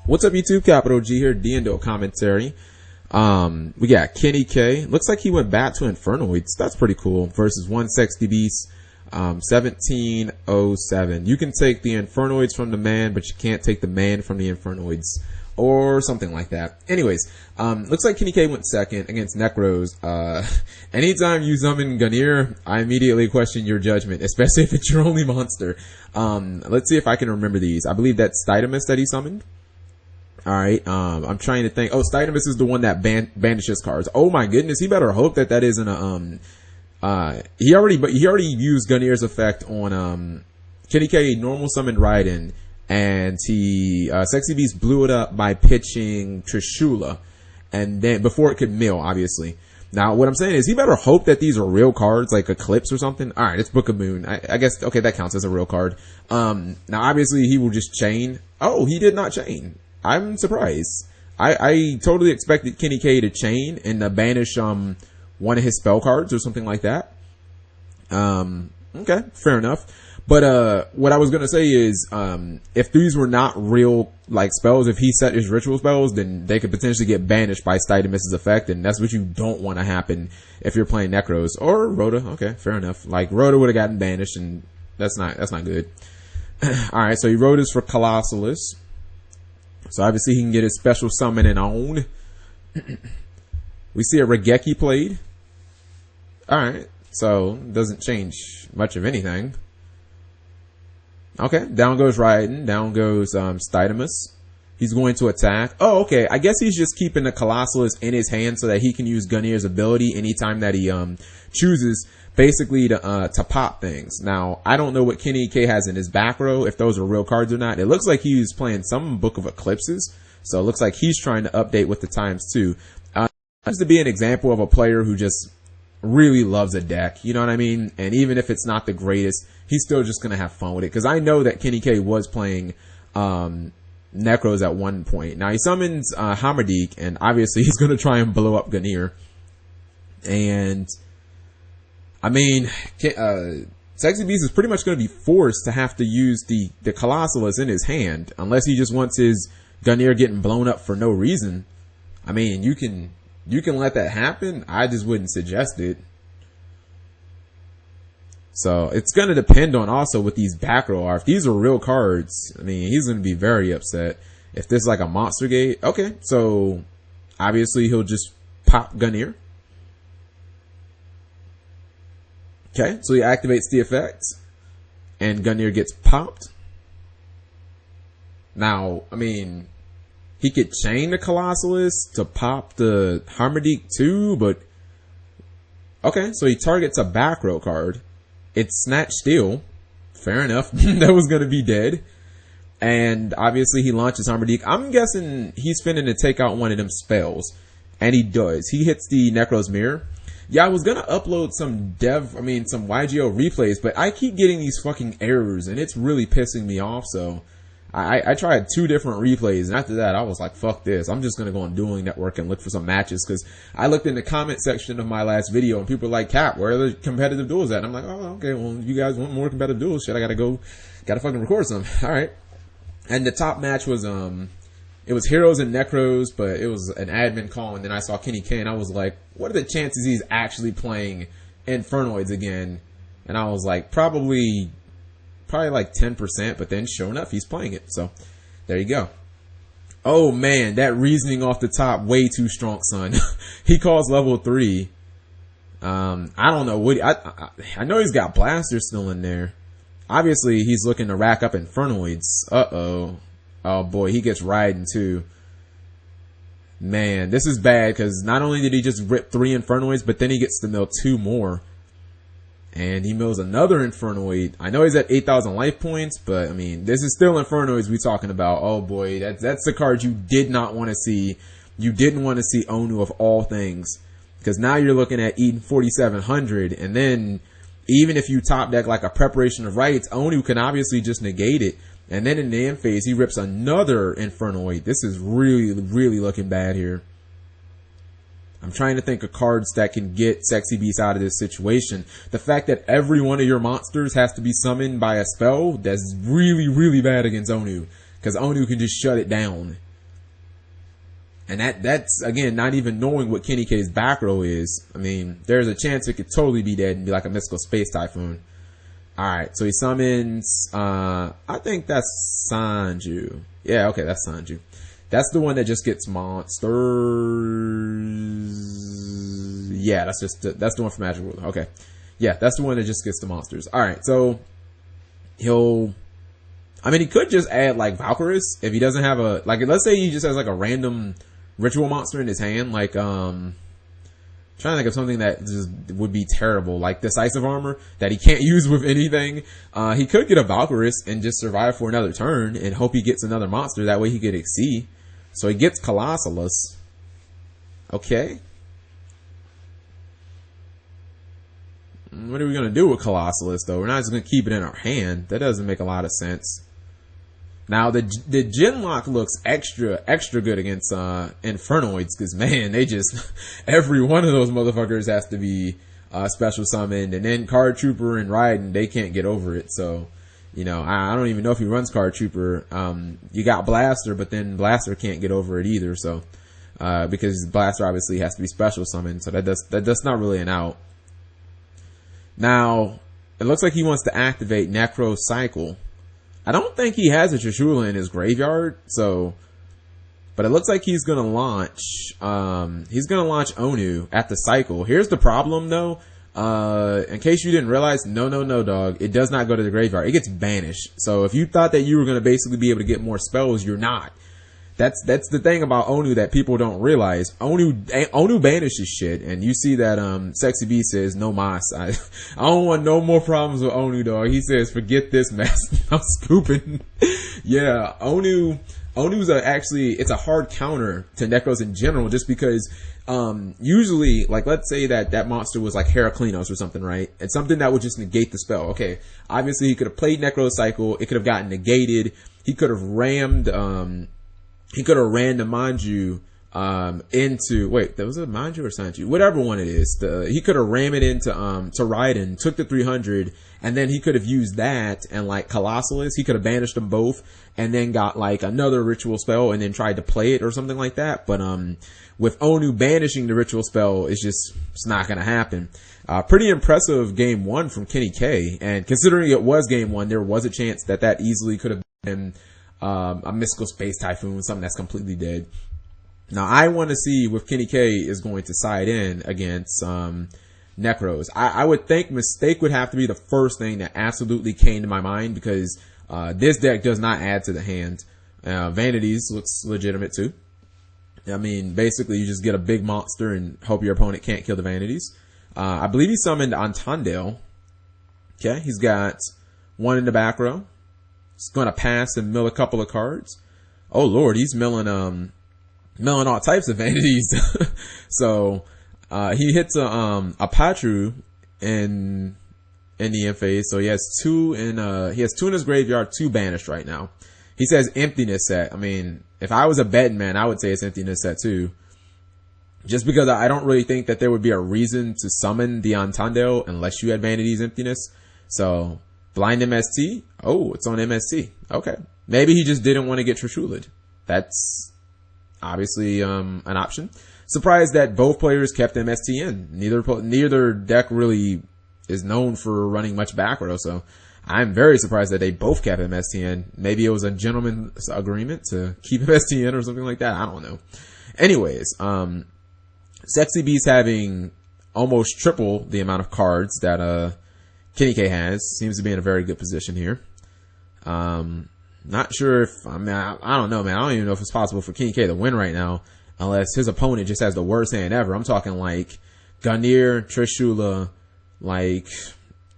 What's up, YouTube? Capital G here, D&O commentary. We got Kenny K. Looks like he went back to Infernoids. That's pretty cool. Versus 160 Beast, 1707. You can take the Infernoids from the man, but you can't take the man from the Infernoids. Or something like that. Anyways, looks like Kenny K went second against Nekroz. Anytime you summon Gungnir, I immediately question your judgment, especially if it's your only monster. Let's see if I can remember these. I believe that's Stydamus that he summoned. Alright, I'm trying to think. Oh, Stydamus is the one that banishes cards. Oh my goodness, he better hope that that isn't a, he already used Gungnir's effect on, Kenny K normal summoned Raiden, and he, Sexy Beast blew it up by pitching Trishula, and then, before it could mill, obviously. Now, what I'm saying is, he better hope that these are real cards, like Eclipse or something. Alright, it's Book of Moon. I guess, okay, that counts as a real card. Now, obviously, he will just chain. Oh, he did not chain. I'm surprised. I totally expected Kenny K to chain and banish one of his spell cards or something like that. Okay, fair enough. But what I was gonna say is, if these were not real like spells, if he set his ritual spells, then they could potentially get banished by Stydamus' effect, and that's what you don't want to happen if you're playing Nekros or Rhoda. Okay, fair enough. Like Rhoda would have gotten banished, and that's not good. All right, so he Rhoda's for Colossalus. So obviously he can get his special summoning on. We see a Regeki played. Alright, so doesn't change much of anything. Okay, down goes Raiden, down goes Stydamus. He's going to attack. Oh, okay, I guess he's just keeping the Colossalus in his hand so that he can use Gungnir's ability anytime that he chooses, basically to pop things. Now, I don't know what Kenny K has in his back row, if those are real cards or not. It looks like he's playing some Book of Eclipses, so it looks like he's trying to update with the times too. Just to be an example of a player who just really loves a deck, you know what I mean? And even if it's not the greatest, he's still just gonna have fun with it, because I know that Kenny K was playing Nekros at one point. Now he summons Hamardik, and obviously he's gonna try and blow up Gungnir. And I mean, Sexy Beast is pretty much going to be forced to have to use the Colossalus in his hand, unless he just wants his Gungnir getting blown up for no reason. I mean, you can let that happen. I just wouldn't suggest it. So it's going to depend on also what these back row are. If these are real cards, I mean, he's going to be very upset. If this is like a monster gate, okay, so obviously he'll just pop Gungnir. Okay, so he activates the effect, and Gungnir gets popped. Now, I mean, he could chain the Colossalus to pop the Hamardik too, but okay, so he targets a back row card. It's Snatch Steel. Fair enough. That was going to be dead. And obviously he launches Hamardik. I'm guessing he's finna to take out one of them spells, and he does. He hits the Nekroz Mirror. Yeah, I was gonna upload some some Yugioh replays, but I keep getting these fucking errors, and it's really pissing me off, so I tried 2 different replays, and after that, I was like, fuck this. I'm just gonna go on Dueling Network and look for some matches, because I looked in the comment section of my last video, and people were like, Cap, where are the competitive duels at? And I'm like, oh, okay, well, you guys want more competitive duels? Shit, I gotta fucking record some. Alright. And the top match was, it was Heroes and Nekros, but it was an admin call, and then I saw Kenny K, and I was like, what are the chances he's actually playing Infernoids again? And I was like, probably like 10%, but then sure enough, he's playing it. So there you go. Oh man, that reasoning off the top, way too strong, son. He calls level 3. I don't know what, I know he's got Blaster still in there. Obviously, he's looking to rack up Infernoids. Uh-oh. Oh boy, he gets Raiden too. Man, this is bad, because not only did he just rip 3 Infernoids, but then he gets to mill 2 more. And he mills another Infernoid. I know he's at 8,000 life points, but I mean, this is still Infernoids we talking about. Oh boy, that's the card you did not want to see. You didn't want to see Onu of all things. Because now you're looking at eating 4,700, and then even if you top deck like a Preparation of Rites, Onu can obviously just negate it. And then in the end phase, he rips another Infernoid. This is really, really looking bad here. I'm trying to think of cards that can get Sexy Beast out of this situation. The fact that every one of your monsters has to be summoned by a spell, that's really, really bad against Onu. Because Onu can just shut it down. And that's again not even knowing what Kenny K's back row is. I mean, there's a chance it could totally be dead and be like a mystical space typhoon. Alright, so he summons I think that's Sanju. Yeah, okay, that's Sanju. That's the one that just gets monsters. Yeah, that's the one from Magic Ruler. Okay. Yeah, that's the one that just gets the monsters. Alright, so he could just add like Valkyrus if he doesn't have a, like, let's say he just has like a random ritual monster in his hand, like trying to think of something that just would be terrible, like decisive armor that he can't use with anything. He could get a Valkyrus and just survive for another turn and hope he gets another monster. That way he could exceed. So he gets Colossalus. Okay. What are we gonna do with Colossalus though? We're not just gonna keep it in our hand. That doesn't make a lot of sense. Now the Genlock looks extra good against Infernoids, because man, they just every one of those motherfuckers has to be special summoned, and then Card Trooper and Raiden, they can't get over it. So, you know, I don't even know if he runs Card Trooper. You got Blaster, but then Blaster can't get over it either. So because Blaster obviously has to be special summoned, so that's not really an out. Now it looks like he wants to activate Nekroz Cycle. I don't think he has a Trishula in his graveyard, so, but it looks like he's gonna launch Onu at the cycle. Here's the problem though, in case you didn't realize, no dog, it does not go to the graveyard, it gets banished. So if you thought that you were gonna basically be able to get more spells, you're not. That's the thing about Onu that people don't realize. Onu banishes shit, and you see that Sexy B says no mas. I don't want no more problems with Onu, dog. He says forget this mess. I'm scooping. Yeah, Onu's actually, it's a hard counter to Nekros in general, just because usually, like, let's say that monster was like Heraclinos or something, right? It's something that would just negate the spell. Okay, obviously he could have played Nekroz Cycle, it could have gotten negated, he could have rammed the Manju into, wait, that was a Manju or Sanju? Whatever one it is. He could have rammed it into to Raiden, took the 300, and then he could have used that and like Colossalus. He could have banished them both and then got like another ritual spell and then tried to play it or something like that. But with Onu banishing the ritual spell, it's not gonna happen. Pretty impressive game one from Kenny K, and considering it was game one, there was a chance that easily could have been a mystical space typhoon, something that's completely dead. Now I want to see if Kenny K is going to side in against Nekroz. I would think Mistake would have to be the first thing that absolutely came to my mind, because this deck does not add to the hand. Vanities looks legitimate too. I mean, basically you just get a big monster and hope your opponent can't kill the Vanities. I believe he summoned Antandale. Okay, he's got one in the back row. He's going to pass and mill a couple of cards. Oh lord, he's milling all types of Vanities. So he hits a Patru in the end phase. So he has two in his graveyard, 2 banished right now. He says Emptiness Set. I mean, if I was a betting man, I would say it's Emptiness Set too. Just because I don't really think that there would be a reason to summon the Antandale unless you had Vanity's Emptiness. So Blind MST. Oh, it's on MST. Okay. Maybe he just didn't want to get Trishula'd. That's obviously an option. Surprised that both players kept MST in. Neither deck really is known for running much back row, so I'm very surprised that they both kept MST in. Maybe it was a gentleman's agreement to keep MST in or something like that. I don't know. Anyways, Sexy B's having almost triple the amount of cards that Kenny K has. Seems to be in a very good position here. Not sure if, I don't know, man. I don't even know if it's possible for Kenny K to win right now, unless his opponent just has the worst hand ever. I'm talking like Gunir, Trishula, like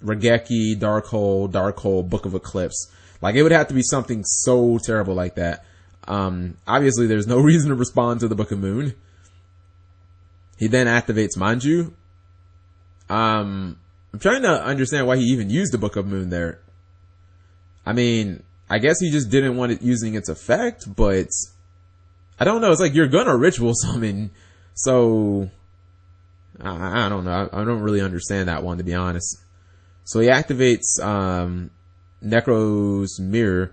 Regeki, Darkhold, Book of Eclipse. Like, it would have to be something so terrible like that. Obviously there's no reason to respond to the Book of Moon. He then activates Manju. I'm trying to understand why he even used the Book of Moon there. I mean, I guess he just didn't want it using its effect, but I don't know. It's like you're gonna ritual summon, so I don't know. I don't really understand that one, to be honest. So he activates Nekroz Mirror.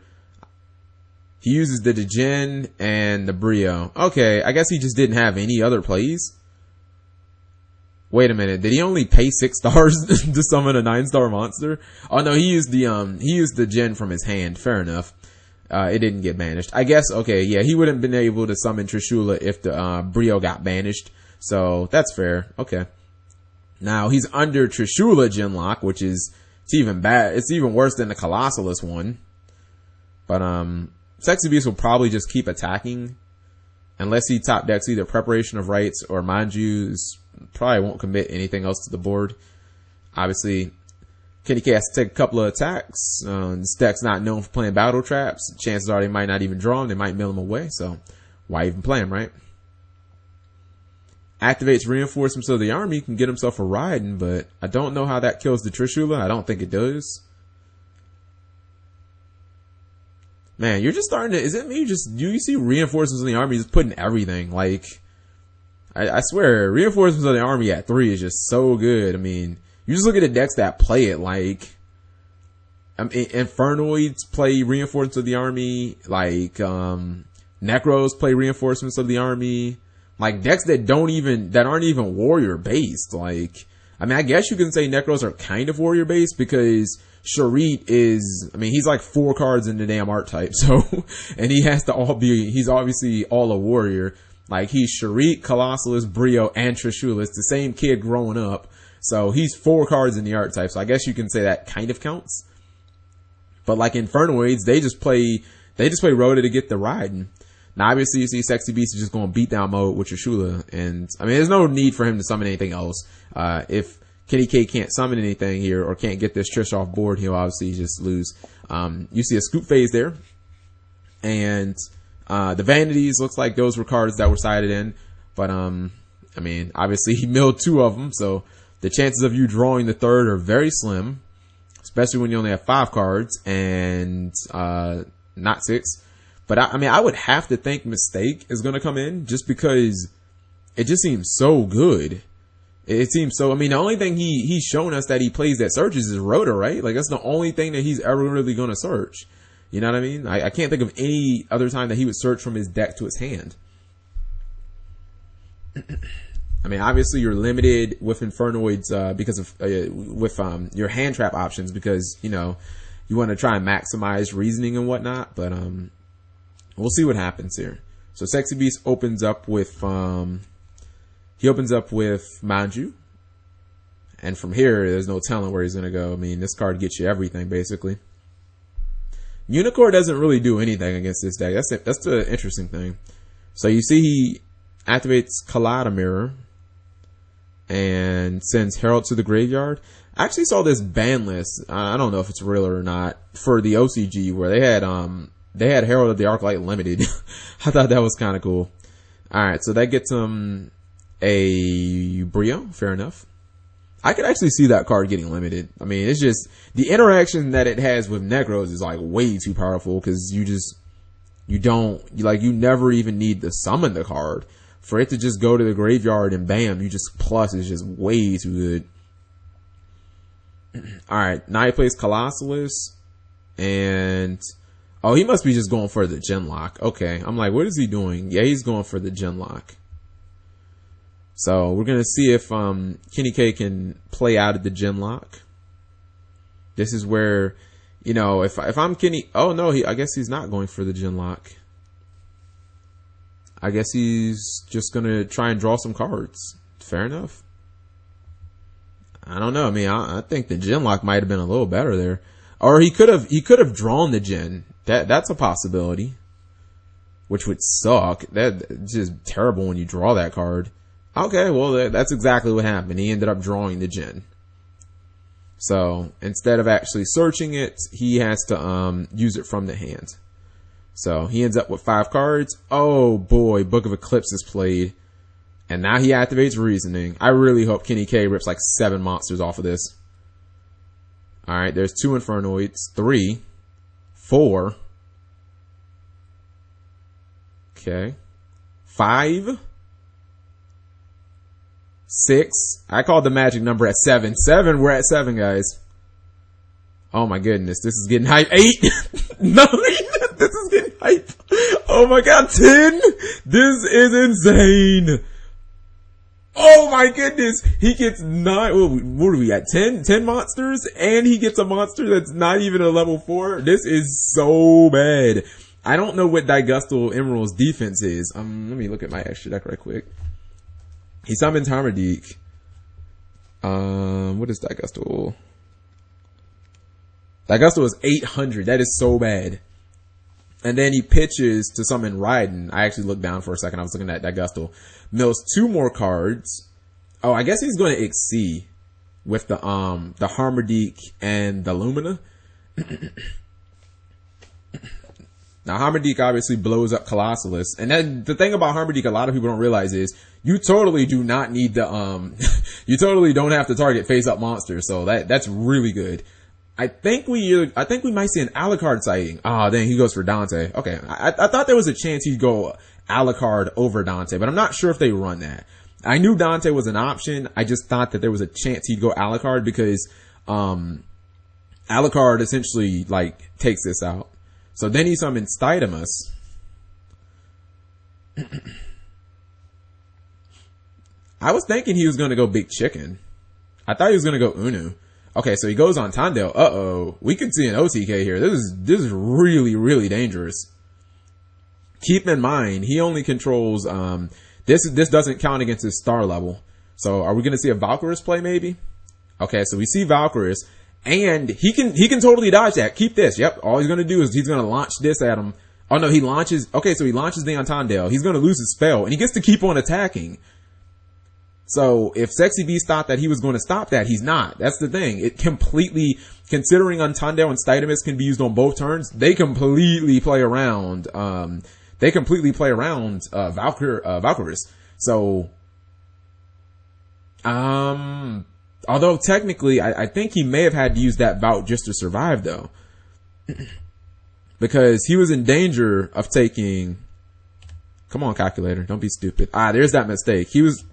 He uses the Djinn and the Brio. Okay, I guess he just didn't have any other plays. Wait a minute, did he only pay 6 stars to summon a 9-star monster? Oh no, he used the Djinn from his hand. Fair enough. It didn't get banished. I guess, okay, yeah, he wouldn't have been able to summon Trishula if the Brio got banished. So that's fair. Okay. Now he's under Trishula Djinn lock, which is it's even bad. It's even worse than the Colossalus one. But Sexy Beast will probably just keep attacking unless he top decks either Preparation of Rites or Mind Use. Probably won't commit anything else to the board. Obviously, Kenny K has to take a couple of attacks. This deck's not known for playing battle traps. Chances are they might not even draw him. They might mill him away. So why even play him, right? Activates Reinforcements of the Army. He can get himself a riding, but I don't know how that kills the Trishula. I don't think it does. Man, you're just starting to... Is it me? Just you see Reinforcements of the Army just putting everything. Like, I swear, Reinforcements of the Army at 3 is just so good. I mean, you just look at the decks that play it. Like, Infernoids play Reinforcements of the Army. Like, Nekros play Reinforcements of the Army. Like, decks that aren't even warrior based. Like, I mean, I guess you can say Nekros are kind of warrior based because Sharit is, I mean, he's like 4 cards in the damn archetype. So, and he's obviously all a warrior. Like, he's Sharit, Colossalus, Brio, and Trishula. It's the same kid growing up. So he's 4 cards in the archetype. So I guess you can say that kind of counts. But like Infernoids, they just play Rhoda to get the riding. Now, obviously, you see Sexy Beast is just going beatdown mode with Trishula. And, I mean, there's no need for him to summon anything else. If Kenny K can't summon anything here or can't get this Trish off board, he'll obviously just lose. You see a scoop phase there. And the Vanities, looks like those were cards that were sided in. But, I mean, obviously, he milled 2 of them. So, the chances of you drawing the 3rd are very slim. Especially when you only have 5 cards and not 6. But I mean, I would have to think Mistake is going to come in just because it just seems so good. It seems so, I mean, the only thing he's shown us that he plays that searches is Rhoda, right? Like, that's the only thing that he's ever really going to search. You know what I mean? I can't think of any other time that he would search from his deck to his hand. I mean, obviously you're limited with Infernoids, because of, with, your hand trap options because, you know, you want to try and maximize reasoning and whatnot, but, we'll see what happens here. So Sexy Beast opens up with Manju. And from here, there's no telling where he's going to go. I mean, this card gets you everything, basically. Unicorn doesn't really do anything against this deck. That's the interesting thing. So you see he activates Collada Mirror and sends Herald to the graveyard. I actually saw this ban list. I don't know if it's real or not for the OCG where they had Herald of the Arclight limited. I thought that was kind of cool. Alright, so that gets him a Brio. Fair enough. I could actually see that card getting limited. I mean, it's just the interaction that it has with Nekros is like way too powerful because you never even need to summon the card. For it to just go to the graveyard and bam, you just plus is just way too good. Alright, now he plays Colossalus and oh, he must be just going for the Djinn lock. Okay. I'm like, what is he doing? Yeah, he's going for the Djinn lock. So we're going to see if Kenny K can play out of the Djinn lock. This is where, you know, if I'm Kenny... Oh, no, I guess he's not going for the Djinn lock. I guess he's just going to try and draw some cards. Fair enough. I don't know. I mean, I think the Djinn lock might have been a little better there. Or he could have drawn the Djinn. That's a possibility. Which would suck. That's just terrible when you draw that card. Okay, well, that's exactly what happened. He ended up drawing the Djinn. So, instead of actually searching it, he has to use it from the hand. So, he ends up with 5 cards. Oh boy, Book of Eclipse is played. And now he activates Reasoning. I really hope Kenny K rips like 7 monsters off of this. Alright, there's 2 Infernoids. 3. 4. Okay. 5. 6. I called the magic number at 7. 7. We're at 7, guys. Oh my goodness, this is getting hype. 8, 9, this is getting hype. Oh my god, 10. This is insane. Oh my goodness, he gets 9. What are we at? 10 monsters, and he gets a monster that's not even a level 4. This is so bad. I don't know what Digusto Emerald's defense is. Let me look at my extra deck right quick. He summons Harmadik. What is Digusto? Digusto is 800. That is so bad. And then he pitches to summon Raiden. I actually looked down for a second. I was looking at Digusto. Mills 2 more cards. Oh, I guess he's going to exceed with the Harmadik and the Lumina. Now, Harmadik obviously blows up Colossalus. And then the thing about Harmadik, a lot of people don't realize is you totally do not need the, you totally don't have to target face up monsters. So that's really good. I think we might see an Alucard sighting. Ah, then he goes for Dante. Okay. I thought there was a chance he'd go Alucard over Dante, but I'm not sure if they run that. I knew Dante was an option. I just thought that there was a chance he'd go Alucard because, Alucard essentially like takes this out. So then he summons Stydamus. I was thinking he was going to go Big Chicken. I thought he was going to go Unu. Okay, so he goes on Tandel. Uh-oh. We could see an OTK here. This is really, really dangerous. Keep in mind, he only controls, this doesn't count against his star level. So are we going to see a Valkyrus play maybe? Okay, so we see Valkyrus. And he can totally dodge that. Keep this. Yep. All he's going to do is he's going to launch this at him. Oh no, he launches. Okay, so he launches the Antandale. He's going to lose his spell and he gets to keep on attacking. So if Sexy Beast thought that he was going to stop that, he's not. That's the thing. It completely, considering Antandale and Stydamus can be used on both turns, they completely play around, Valkyrus. So, although technically, I think he may have had to use that Vault just to survive though. Because he was in danger of taking, come on calculator, don't be stupid. Ah, there's that mistake. He was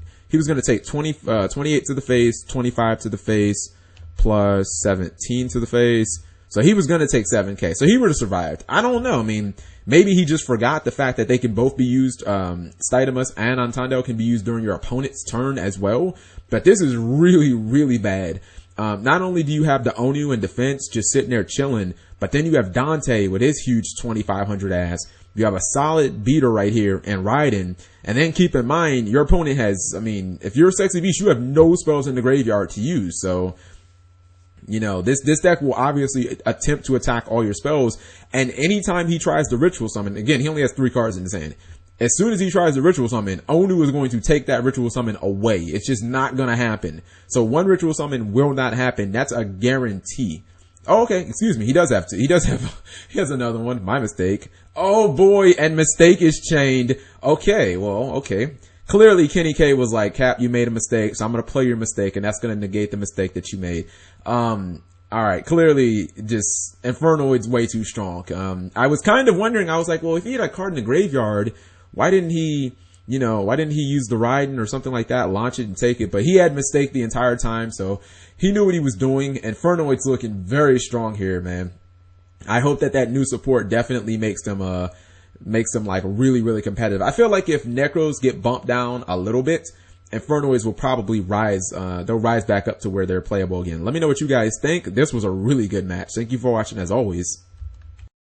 going to take 28 to the face, 25 to the face, plus 17 to the face. So he was going to take 7k. So he would have survived. I don't know. I mean, maybe he just forgot the fact that they can both be used, Stydamus and Antandale can be used during your opponent's turn as well. But this is really, really bad. Not only do you have the Onu in defense just sitting there chilling, but then you have Dante with his huge 2500 ass. You have a solid beater right here and Raiden. And then keep in mind, your opponent has, I mean, if you're a Sexy Beast, you have no spells in the graveyard to use. So, you know, this deck will obviously attempt to attack all your spells. And anytime he tries to ritual summon, again, he only has 3 cards in his hand. As soon as he tries to ritual summon, Onu is going to take that ritual summon away. It's just not going to happen. So one ritual summon will not happen. That's a guarantee. Oh, okay. Excuse me. He does have to. He has another one. My mistake. Oh boy. And mistake is chained. Okay. Well, okay. Clearly Kenny K was like, Cap, you made a mistake. So I'm going to play your mistake and that's going to negate the mistake that you made. All right. Clearly just Infernoid's way too strong. I was kind of wondering, I was like, well, if he had a card in the graveyard, why didn't he use the Raiden or something like that, launch it and take it? But he had mistake the entire time, so he knew what he was doing. And Infernoid's looking very strong here, man. I hope that new support definitely makes them like really, really competitive. I feel like if Nekros get bumped down a little bit, Infernoids will probably rise, they'll rise back up to where they're playable again. Let me know what you guys think. This was a really good match. Thank you for watching as always.